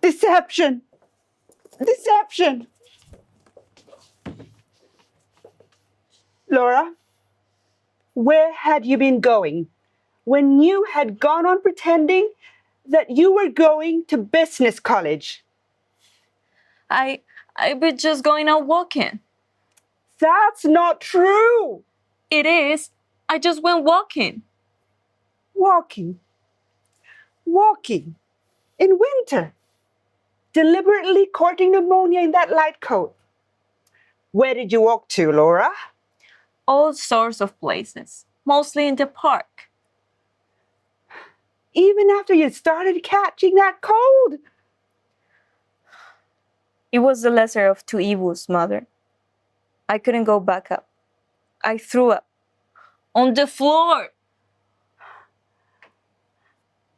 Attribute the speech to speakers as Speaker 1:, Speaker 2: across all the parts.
Speaker 1: Deception! Deception! Laura, where had you been going when you had gone on pretending that you were going to business college?
Speaker 2: I was just going out walking.
Speaker 1: That's not true!
Speaker 2: It is. I just went walking.
Speaker 1: Walking. Walking. In winter. Deliberately courting pneumonia in that light coat. Where did you walk to, Laura?
Speaker 2: All sorts of places, mostly in the park.
Speaker 1: Even after you started catching that cold?
Speaker 2: It was the lesser of two evils, Mother. I couldn't go back up. I threw up. On the floor.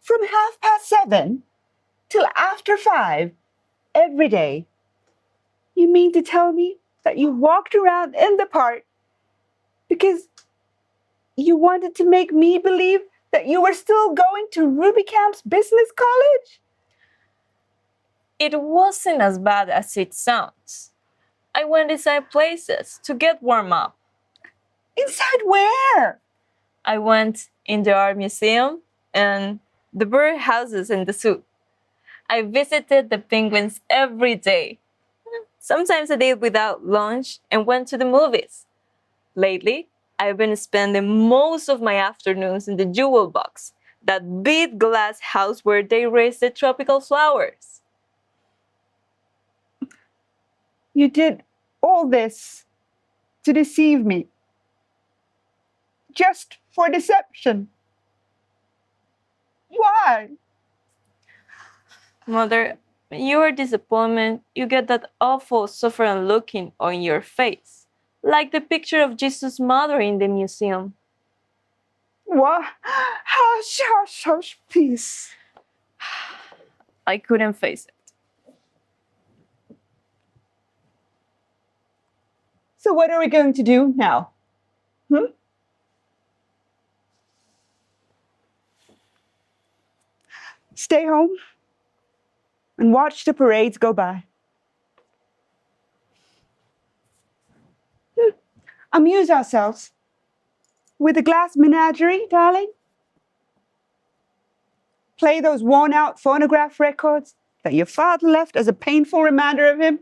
Speaker 1: From 7:30 till after 5, every day. You mean to tell me that you walked around in the park because you wanted to make me believe that you were still going to Ruby Camp's business college?
Speaker 2: It wasn't as bad as it sounds. I went inside places to get warm up.
Speaker 1: Inside where?
Speaker 2: I went in the art museum and the bird houses in the zoo. I visited the penguins every day. Sometimes I did without lunch and went to the movies. Lately, I've been spending most of my afternoons in the Jewel Box, that big glass house where they raise the tropical flowers.
Speaker 1: You did all this to deceive me. Just for deception. Why?
Speaker 2: Mother, when you are disappointed, you get that awful suffering looking on your face, like the picture of Jesus' mother in the museum.
Speaker 1: What? Hush, hush, hush, please.
Speaker 2: I couldn't face it.
Speaker 1: So what are we going to do now? Stay home and watch the parades go by. Amuse ourselves with a glass menagerie, darling. Play those worn-out phonograph records that your father left as a painful reminder of him.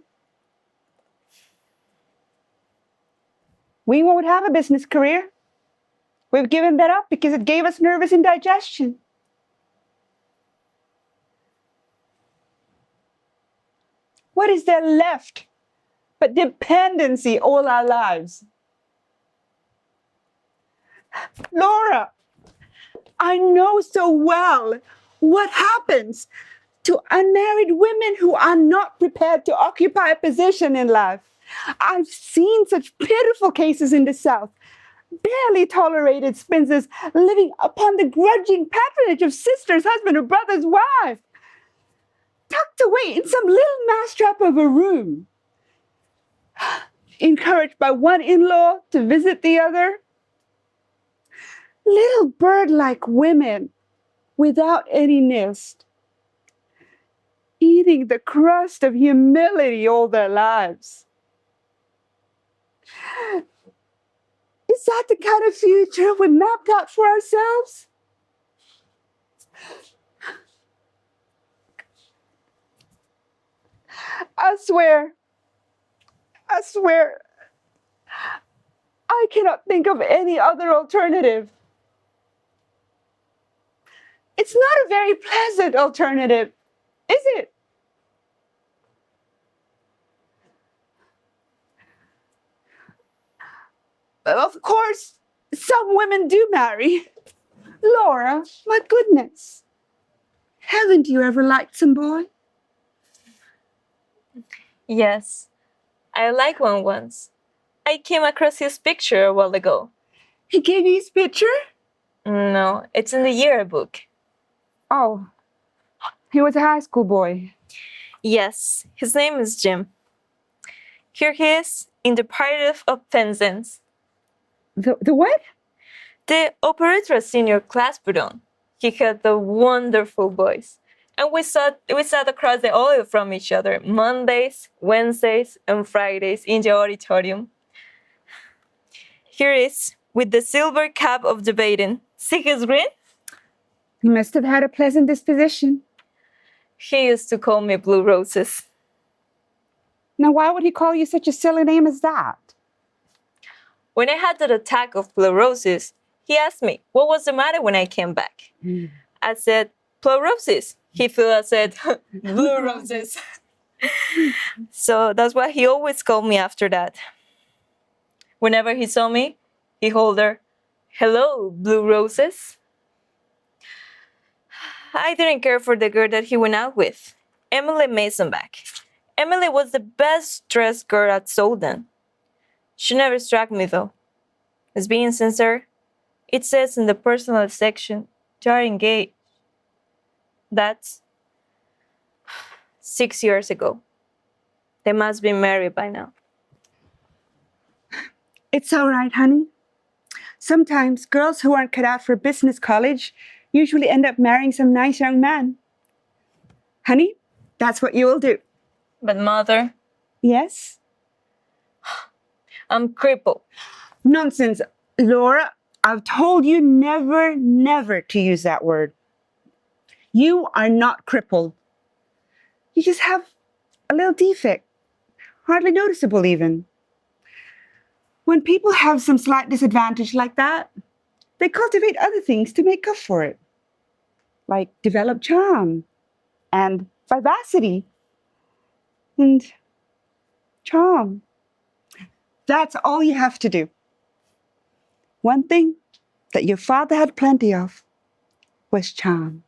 Speaker 1: We won't have a business career. We've given that up because it gave us nervous indigestion. What is there left but dependency all our lives? Laura, I know so well what happens to unmarried women who are not prepared to occupy a position in life. I've seen such pitiful cases in the South. Barely tolerated spinsters living upon the grudging patronage of sister's husband or brother's wife, tucked away in some little mousetrap of a room, encouraged by one in-law to visit the other. Little bird-like women without any nest, eating the crust of humility all their lives. Is that the kind of future we mapped out for ourselves? I swear, I cannot think of any other alternative. It's not a very pleasant alternative, is it? Of course, some women do marry. Laura, my goodness. Haven't you ever liked some boy?
Speaker 2: Yes, I liked one once. I came across his picture a while ago.
Speaker 1: He gave you his picture?
Speaker 2: No, it's in the yearbook.
Speaker 1: Oh, he was a high school boy.
Speaker 2: Yes, his name is Jim. Here he is in the Pirate of Penzance.
Speaker 1: The what?
Speaker 2: The operator senior class put on. He had a wonderful voice, And we sat across the aisle from each other Mondays, Wednesdays, and Fridays in the auditorium. Here is, with the silver cap of debating. See his grin?
Speaker 1: He must have had a pleasant disposition.
Speaker 2: He used to call me Blue Roses.
Speaker 1: Now, why would he call you such a silly name as that?
Speaker 2: When I had that attack of Blue Roses, he asked me what was the matter when I came back. I said, Blue Roses. He thought I said, Blue Roses. So that's why he always called me after that. Whenever he saw me, he hollered, hello, Blue Roses. I didn't care for the girl that he went out with, Emily Masonback. Emily was the best dressed girl at Solden. She never struck me though. As being sincere, it says in the personal section, you are engaged. That's 6 years ago. They must be married by now.
Speaker 1: It's all right, honey. Sometimes girls who aren't cut out for business college usually end up marrying some nice young man. Honey, that's what you will do.
Speaker 2: But mother,
Speaker 1: Yes?
Speaker 2: I'm crippled.
Speaker 1: Nonsense. Laura, I've told you never, never to use that word. You are not crippled. You just have a little defect, hardly noticeable even. When people have some slight disadvantage like that, they cultivate other things to make up for it, like develop charm and vivacity and charm. That's all you have to do. One thing that your father had plenty of was charm.